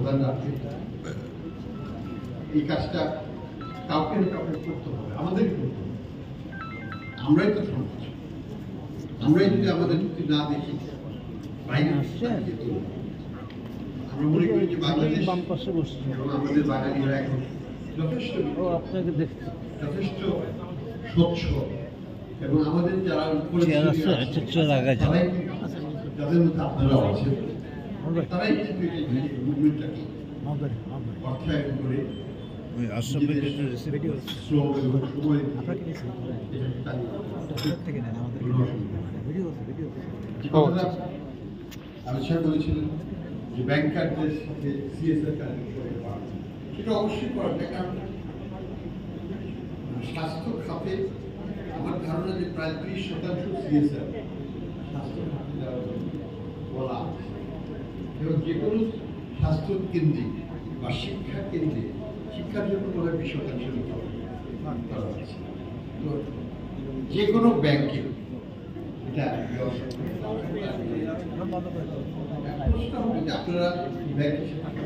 অবদান রাখে। এই কাজটা কাউকে না কাউকে করতে হবে, আমাদেরই করতে হবে। আমরাই তো সমাজ, আমরাই যদি আমাদের যদি না দেখি বাইরে আমরা মনে করি যে বাংলাদেশ এবং আমাদের বাঙালিরা এখন যথেষ্ট যথেষ্ট স্বচ্ছ, এবং আমাদের যারা যাদের মধ্যে আপনারাও আছেন তারাই কিন্তু এই মুভমেন্টটাকে অর্থায়ন করে আলোচনা করেছিলেন যে ব্যাংকারদের সাথে সিএসআর কাজের সেটা অবশ্যই করা যায়। কারণ স্বাস্থ্য খাতে আমার ধারণা যে প্রায় 30% সিএসআর স্বাস্থ্য খাতে বলা, এবং যে কোনো স্বাস্থ্য কেন্দ্রিক বা শিক্ষা কেন্দ্রে শিক্ষার জন্য বলে 20% করা হয়েছে। তো যে কোনো ব্যাংকে এটা প্রশ্ন হবে যে আপনারা ব্যাংকের সাথে